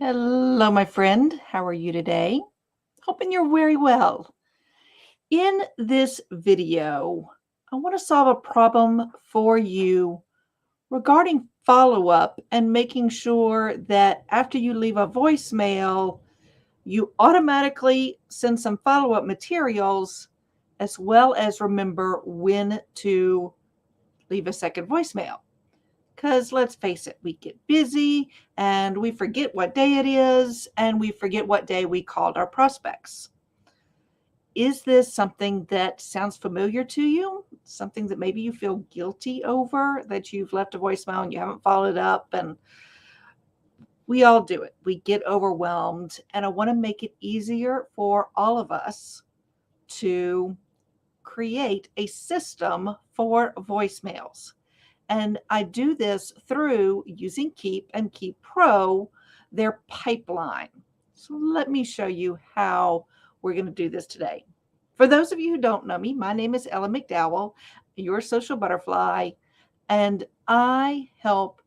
Hello, my friend. How are you today? Hoping you're very well. In this video, I want to solve a problem for you regarding follow up and making sure that after you leave a voicemail, you automatically send some follow up materials as well as remember when to leave a second voicemail. Because let's face it, we get busy and we forget what day it is and we forget what day we called our prospects. Is this something that sounds familiar to you? Something that maybe you feel guilty over, that you've left a voicemail and you haven't followed up? And we all do it. We get overwhelmed. And I want to make it easier for all of us to create a system for voicemails. And I do this through using Keap and Keap Pro, their pipeline. So let me show you how we're going to do this today. For those of you who don't know me, my name is Ella McDowell, your social butterfly, and I help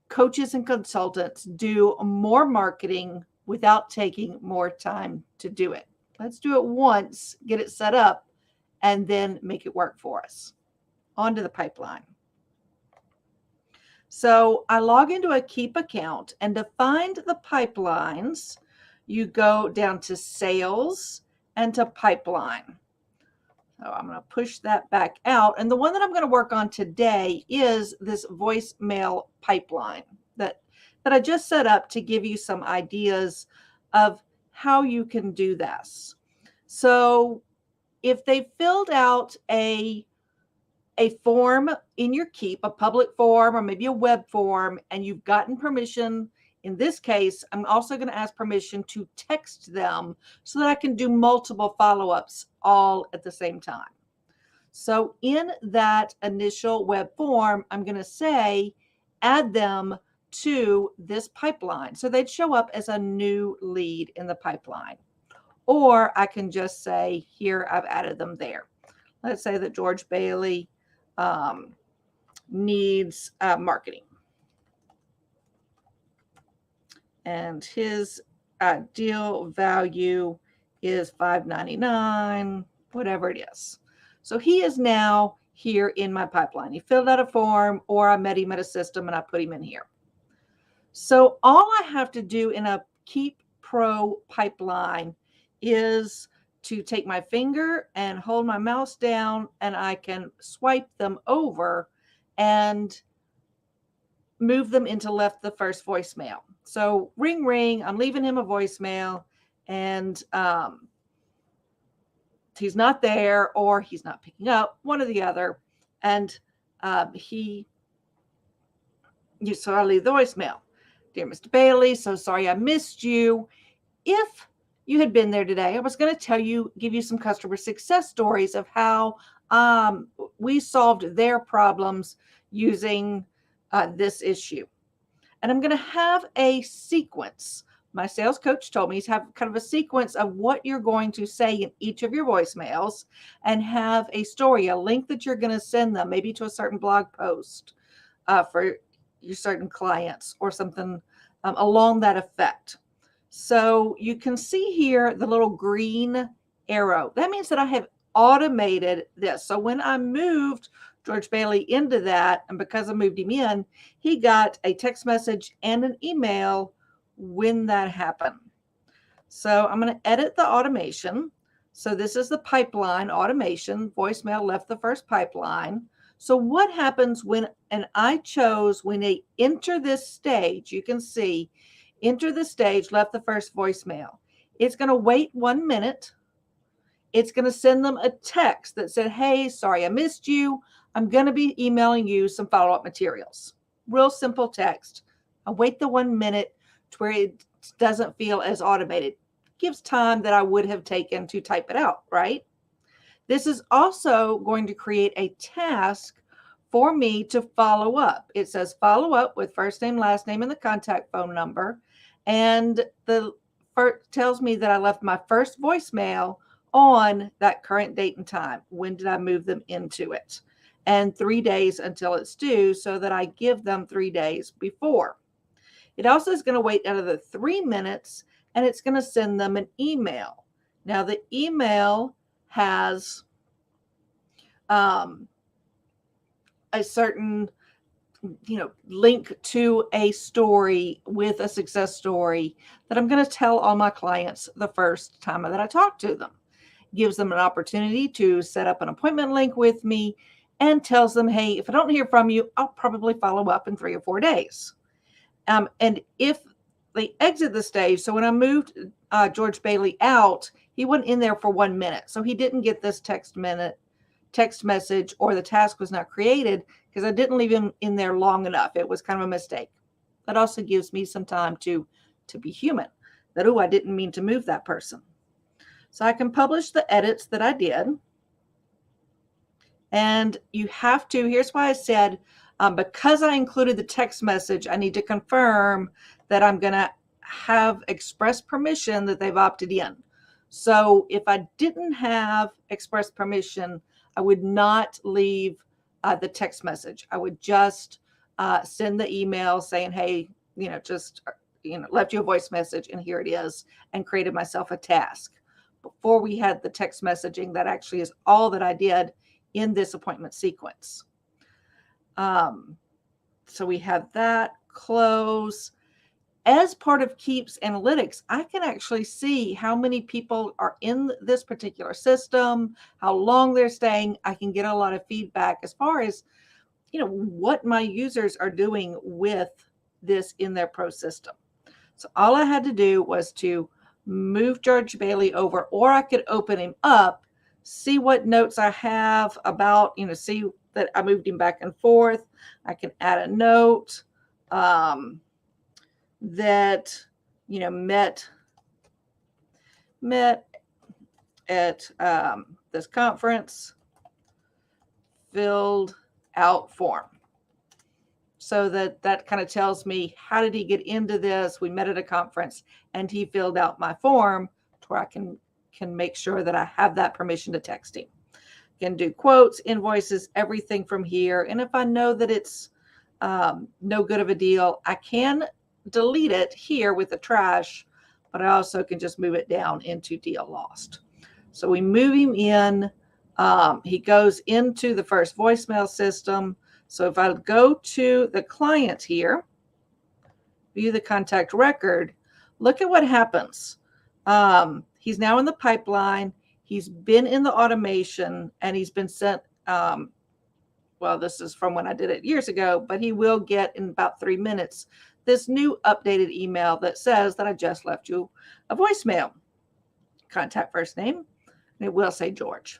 coaches and consultants do more marketing without taking more time to do it. Let's do it once, get it set up, and then make it work for us. On to the pipeline. So I log into a Keap account, and to find the pipelines, you go down to sales and to pipeline. So I'm going to push that back out. And the one that I'm going to work on today is this voicemail pipeline that I just set up to give you some ideas of how you can do this. So if they filled out a form in your Keap, a public form or maybe a web form, and you've gotten permission. In this case, I'm also going to ask permission to text them so that I can do multiple follow-ups all at the same time. So in that initial web form, I'm going to say, add them to this pipeline. So they'd show up as a new lead in the pipeline. Or I can just say, here, I've added them there. Let's say that George Bailey needs marketing. And his deal value is $5.99, whatever it is. So he is now here in my pipeline. He filled out a form, or I met him at a system and I put him in here. So all I have to do in a Keap Pro pipeline is to take my finger and hold my mouse down, and I can swipe them over and move them into left the first voicemail. So ring, ring, I'm leaving him a voicemail, and he's not there, or he's not picking up, one or the other. And so I leave the voicemail. Dear Mr. Bailey, so sorry I missed you. If you had been there today, I was going to give you some customer success stories of how we solved their problems using this issue. And I'm going to have a sequence. My sales coach told me to have kind of a sequence of what you're going to say in each of your voicemails, and have a story, a link that you're going to send them, maybe to a certain blog post for your certain clients or something along that effect. So you can see here the little green arrow. That means that I have automated this. So when I moved George Bailey into that, and because I moved him in, he got a text message and an email when that happened. So I'm going to edit the automation. So this is the pipeline automation. Voicemail left the first pipeline. So what happens when they enter this stage, you can see, enter the stage, left the first voicemail. It's going to wait 1 minute. It's going to send them a text that said, hey, sorry I missed you. I'm going to be emailing you some follow-up materials. Real simple text. I wait the 1 minute to where it doesn't feel as automated. Gives time that I would have taken to type it out, right? This is also going to create a task for me to follow up. It says follow up with first name, last name, and the contact phone number. And tells me that I left my first voicemail on that current date and time. When did I move them into it? And 3 days until it's due, so that I give them 3 days before. It also is going to wait another 3 minutes, and it's going to send them an email. Now, the email has a certain link to a story with a success story that I'm going to tell all my clients the first time that I talk to them. Gives them an opportunity to set up an appointment link with me, and tells them, hey, if I don't hear from you, I'll probably follow up in 3 or 4 days. And if they exit the stage, so when I moved George Bailey out, he went in there for 1 minute. So he didn't get this text message, or the task was not created because I didn't leave him in there long enough. It was kind of a mistake. That also gives me some time to be human. That, I didn't mean to move that person. So I can publish the edits that I did. And you have to, here's why I said, because I included the text message, I need to confirm that I'm going to have express permission that they've opted in. So if I didn't have express permission, I would not leave the text message. I would just send the email saying, hey, left you a voice message and here it is, and created myself a task. Before we had the text messaging, that actually is all that I did in this appointment sequence. So we have that close. As part of Keap's analytics, I can actually see how many people are in this particular system, how long they're staying. I can get a lot of feedback as far as, what my users are doing with this in their pro system. So all I had to do was to move George Bailey over, or I could open him up, see what notes I have about, see that I moved him back and forth. I can add a note that, met at this conference, filled out form. So that kind of tells me, how did he get into this? We met at a conference and he filled out my form to where I can make sure that I have that permission to text him. Can do quotes, invoices, everything from here. And if I know that it's no good of a deal, I can delete it here with the trash, but I also can just move it down into deal lost. So we move him in. He goes into the first voicemail system. So if I go to the client here, view the contact record, look at what happens. He's now in the pipeline. He's been in the automation, and he's been sent, well, this is from when I did it years ago, but he will get in about 3 minutes this new updated email that says that I just left you a voicemail. Contact first name, and it will say George.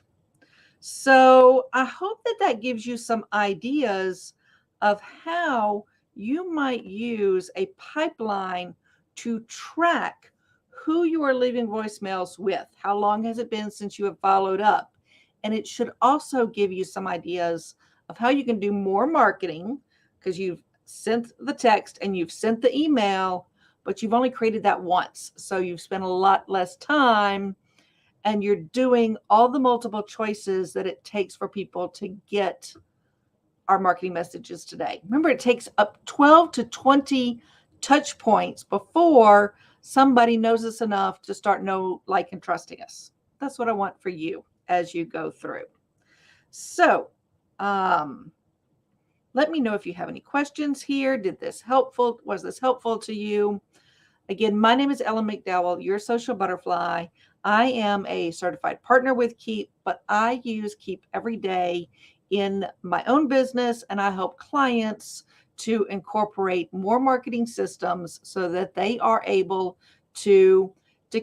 So I hope that gives you some ideas of how you might use a pipeline to track who you are leaving voicemails with. How long has it been since you have followed up? And it should also give you some ideas of how you can do more marketing, because you've sent the text and you've sent the email, but you've only created that once. So you've spent a lot less time, and you're doing all the multiple choices that it takes for people to get our marketing messages today. Remember, it takes up 12 to 20 touch points before somebody knows us enough to start know, like, and trusting us. That's what I want for you as you go through. So let me know if you have any questions here. Was this helpful to you? Again, my name is Ellen McDowell, your social butterfly. I am a certified partner with Keap, but I use Keap every day in my own business, and I help clients to incorporate more marketing systems so that they are able to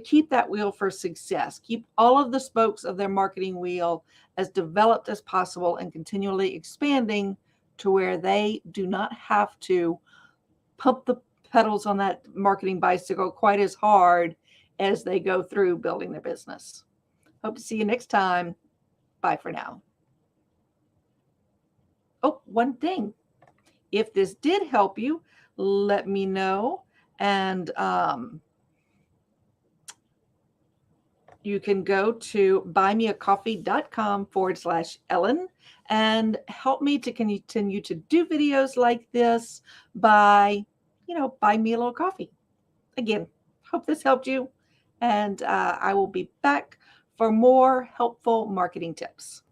keep that wheel for success, keep all of the spokes of their marketing wheel as developed as possible and continually expanding to where they do not have to pump the pedals on that marketing bicycle quite as hard as they go through building their business. Hope to see you next time. Bye for now. Oh, one thing. If this did help you, let me know. And you can go to buymeacoffee.com/Ellen and help me to continue to do videos like this by buy me a little coffee. Again, hope this helped you. And I will be back for more helpful marketing tips.